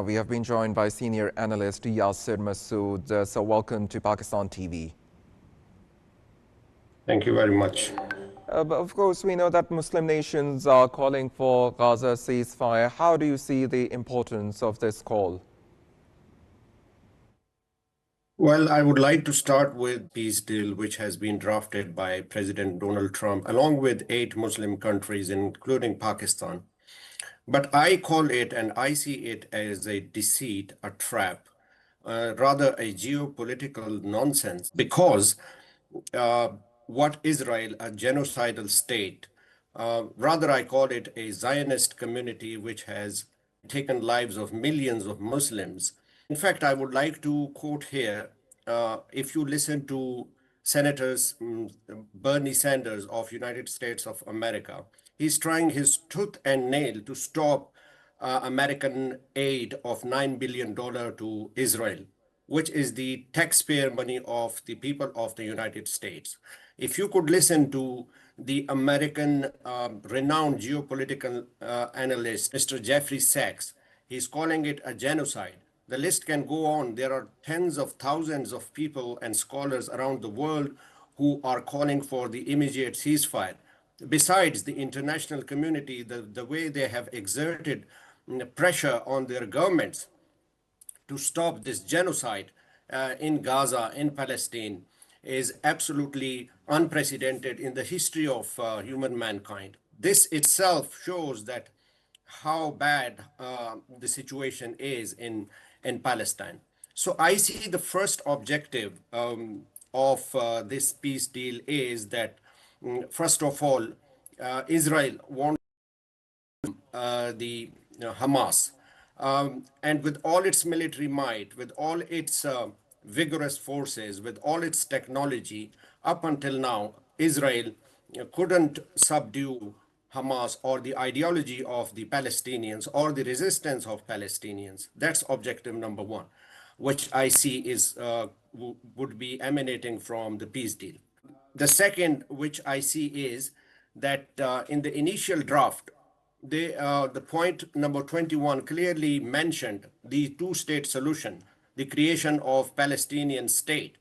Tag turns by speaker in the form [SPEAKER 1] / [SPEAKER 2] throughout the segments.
[SPEAKER 1] We have been joined by senior analyst Yasir Masood. So welcome to Pakistan TV.
[SPEAKER 2] Thank you very much.
[SPEAKER 1] But of course, we know that Muslim nations are calling for Gaza ceasefire. How do you see the importance of this call?
[SPEAKER 2] Well, I would like to start with peace deal, which has been drafted by President Donald Trump, along with 8 Muslim countries, including Pakistan. But I call it, and I see it as a deceit, a trap, rather a geopolitical nonsense, because uh, what Israel, a genocidal state, rather I call it a Zionist community which has taken lives of millions of Muslims. In fact, I would like to quote here, if you listen to Senators Bernie Sanders of United States of America, he's trying his tooth and nail to stop American aid of $9 billion to Israel, which is the taxpayer money of the people of the United States. If you could listen to the American renowned geopolitical analyst, Mr. Jeffrey Sachs, he's calling it a genocide. The list can go on. There are tens of thousands of people and scholars around the world who are calling for the immediate ceasefire. Besides, the international community, the way they have exerted pressure on their governments to stop this genocide in Gaza, in Palestine, is absolutely unprecedented in the history of human mankind. This itself shows that how bad the situation is in Palestine. So I see the first objective of this peace deal is that, first of all, Israel wants the Hamas. And with all its military might, with all its vigorous forces, with all its technology, up until now, Israel couldn't subdue Hamas or the ideology of the Palestinians or the resistance of Palestinians. That's objective number one, which I see is would be emanating from the peace deal. The second, which I see, is that in the initial draft, the point number 21 clearly mentioned the two-state solution, the creation of Palestinian state.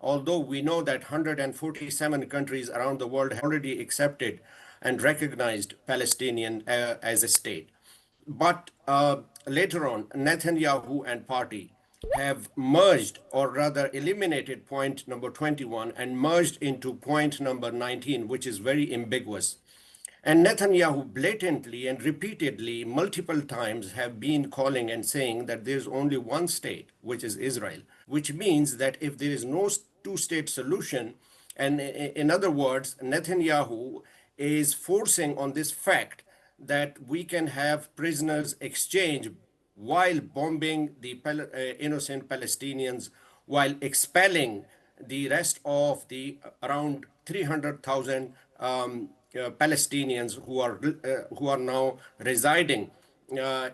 [SPEAKER 2] Although we know that 147 countries around the world have already accepted and recognized Palestinian as a state. But later on, Netanyahu and party have merged, or rather eliminated point number 21 and merged into point number 19, which is very ambiguous. And Netanyahu blatantly and repeatedly, multiple times, have been calling and saying that there's only one state, which is Israel, which means that if there is no two-state solution, and in other words, Netanyahu is forcing on this fact that we can have prisoners exchange while bombing the innocent Palestinians, while expelling the rest of the around 300,000 Palestinians who are now residing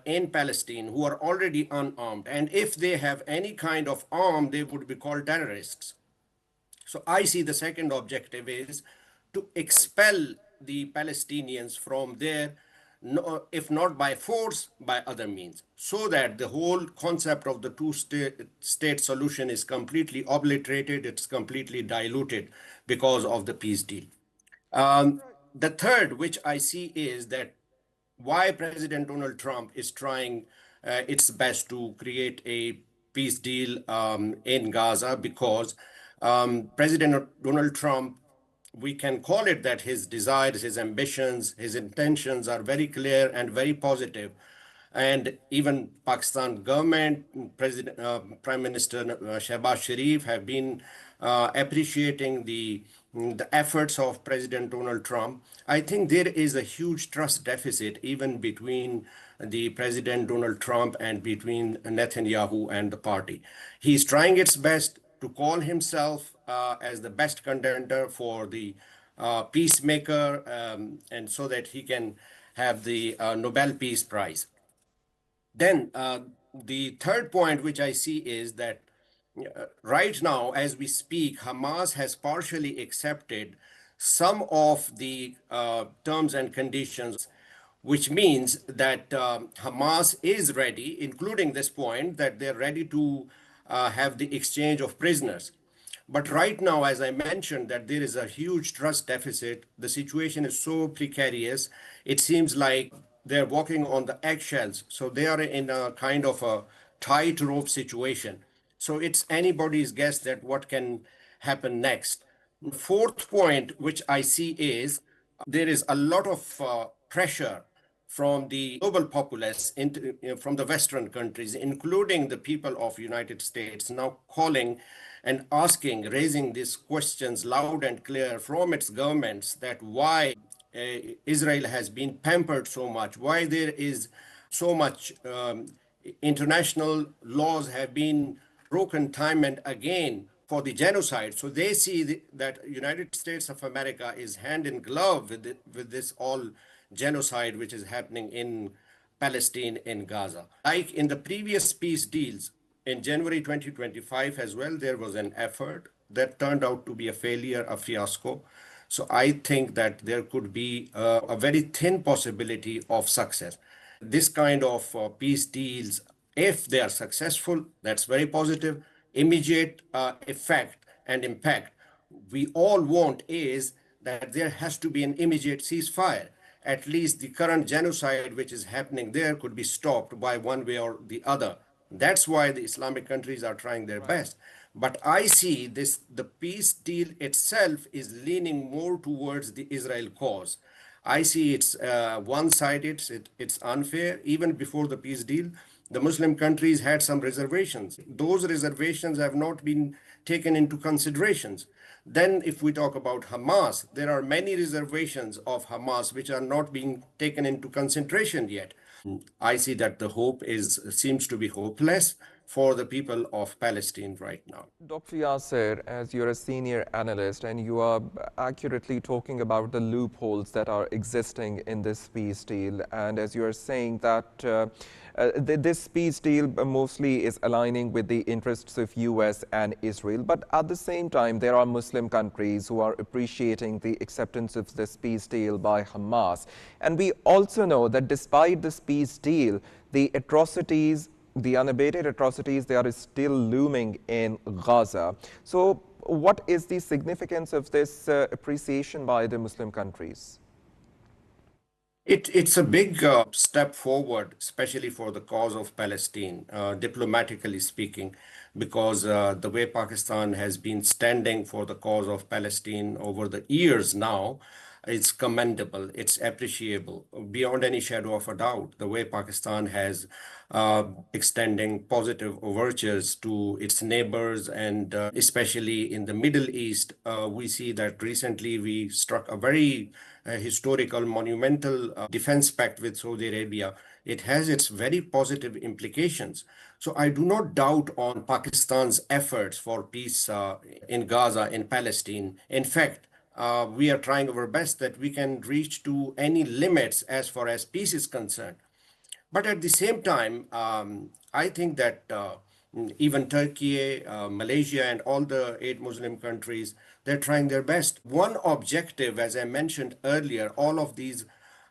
[SPEAKER 2] in Palestine, who are already unarmed. And if they have any kind of arm, they would be called terrorists. So I see the second objective is to expel the Palestinians from there, if not by force, by other means, so that the whole concept of the two-state solution is completely obliterated, it's completely diluted because of the peace deal. The third, which I see, is that why President Donald Trump is trying its best to create a peace deal in Gaza, because President Donald Trump, we can call it that his desires, his ambitions, his intentions are very clear and very positive. And even Pakistan government, Prime Minister Shehbaz Sharif have been appreciating the efforts of President Donald Trump. I think there is a huge trust deficit even between the President Donald Trump and between Netanyahu and the party. He's trying its best to call himself as the best contender for the peacemaker, and so that he can have the Nobel Peace Prize. Then the third point, which I see, is that right now, as we speak, Hamas has partially accepted some of the terms and conditions which means that Hamas is ready, including this point, that they're ready to have the exchange of prisoners. But right now, as I mentioned, that there is a huge trust deficit. The situation is so precarious. It seems like they're walking on the eggshells. So they are in a kind of a tightrope situation. So it's anybody's guess that what can happen next. Fourth point, which I see is there is a lot of pressure from the global populace into, from the Western countries, including the people of United States, now calling and asking, raising these questions loud and clear from its governments that why Israel has been pampered so much, why there is so much international laws have been broken time and again for the genocide. So they see that United States of America is hand in glove with this all genocide which is happening in Palestine, in Gaza. Like in the previous peace deals in January 2025 as well, there was an effort that turned out to be a failure, a fiasco. So I think that there could be a very thin possibility of success. This kind of peace deals, if they are successful, that's very positive. Immediate effect and impact we all want is that there has to be an immediate ceasefire. At least the current genocide which is happening there could be stopped by one way or the other. That's why the Islamic countries are trying their best. But I see this the peace deal itself is leaning more towards the Israel cause. I see it's one-sided, it's unfair. Even before the peace deal, the Muslim countries had some reservations. Those reservations have not been taken into considerations. Then, if we talk about Hamas, there are many reservations of Hamas which are not being taken into consideration yet. I see that the hope is seems to be hopeless for the people of Palestine right now.
[SPEAKER 1] Dr. Yasir, as you're a senior analyst and you are accurately talking about the loopholes that are existing in this peace deal, and as you are saying that this peace deal mostly is aligning with the interests of US and Israel, but at the same time there are Muslim countries who are appreciating the acceptance of this peace deal by Hamas. And we also know that despite this peace deal, the atrocities, the unabated atrocities, they are still looming in Gaza. So what is the significance of this appreciation by the Muslim countries?
[SPEAKER 2] It's a big step forward, especially for the cause of Palestine, diplomatically speaking, because the way Pakistan has been standing for the cause of Palestine over the years now, it's commendable, it's appreciable, beyond any shadow of a doubt. The way Pakistan has extending positive overtures to its neighbors, and especially in the Middle East, we see that recently we struck a very historical, monumental defense pact with Saudi Arabia. It has its very positive implications. So I do not doubt on Pakistan's efforts for peace in Gaza, in Palestine. In fact, we are trying our best that we can reach to any limits as far as peace is concerned. But at the same time, I think that even Turkey, Malaysia, and all the 8 Muslim countries, they're trying their best. One objective, as I mentioned earlier, all of these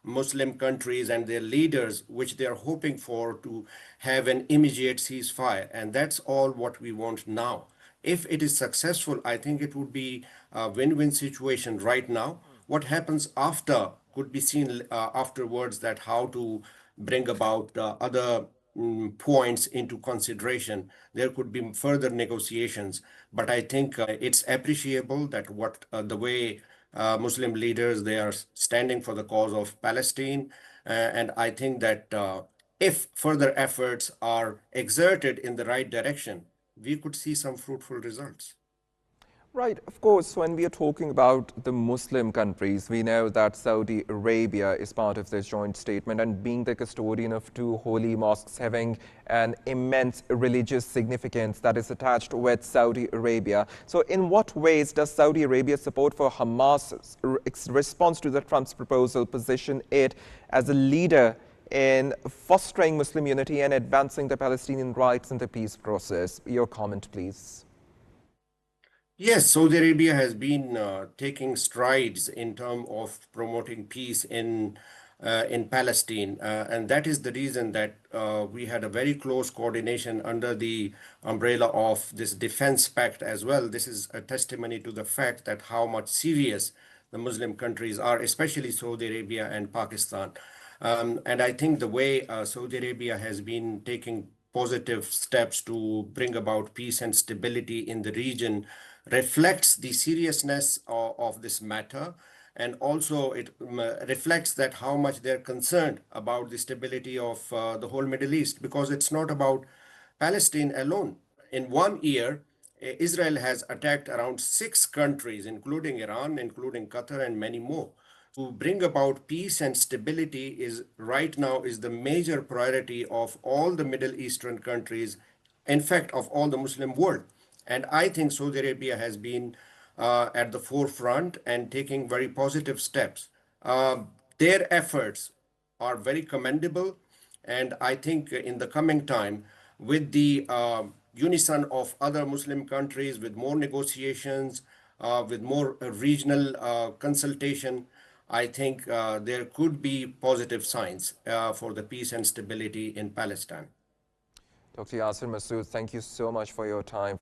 [SPEAKER 2] Muslim countries and their leaders, which they're hoping for to have an immediate ceasefire. And that's all what we want now. If it is successful, I think it would be a win-win situation right now. What happens after could be seen afterwards, that how to bring about other points into consideration. There could be further negotiations, but I think it's appreciable that what the way Muslim leaders, they are standing for the cause of Palestine. And I think that if further efforts are exerted in the right direction, we could see some fruitful results.
[SPEAKER 1] Right. Of course, when we are talking about the Muslim countries, we know that Saudi Arabia is part of this joint statement, and being the custodian of 2 holy mosques, having an immense religious significance that is attached with Saudi Arabia. So in what ways does Saudi Arabia's support for Hamas's response to the Trump's proposal position it as a leader in fostering Muslim unity and advancing the Palestinian rights in the peace process? Your comment, please.
[SPEAKER 2] Yes, Saudi Arabia has been taking strides in terms of promoting peace in in Palestine. And that is the reason that we had a very close coordination under the umbrella of this defense pact as well. This is a testimony to the fact that how much serious the Muslim countries are, especially Saudi Arabia and Pakistan. And I think the way Saudi Arabia has been taking positive steps to bring about peace and stability in the region reflects the seriousness of this matter. And also it reflects that how much they're concerned about the stability of the whole Middle East, because it's not about Palestine alone. In 1 year, Israel has attacked around 6 countries, including Iran, including Qatar, and many more. To bring about peace and stability is right now is the major priority of all the Middle Eastern countries, in fact, of all the Muslim world. And I think Saudi Arabia has been at the forefront and taking very positive steps. Their efforts are very commendable. And I think in the coming time, with the unison of other Muslim countries, with more negotiations, with more regional consultation, I think there could be positive signs for the peace and stability in Palestine.
[SPEAKER 1] Dr. Yasir Masood, thank you so much for your time.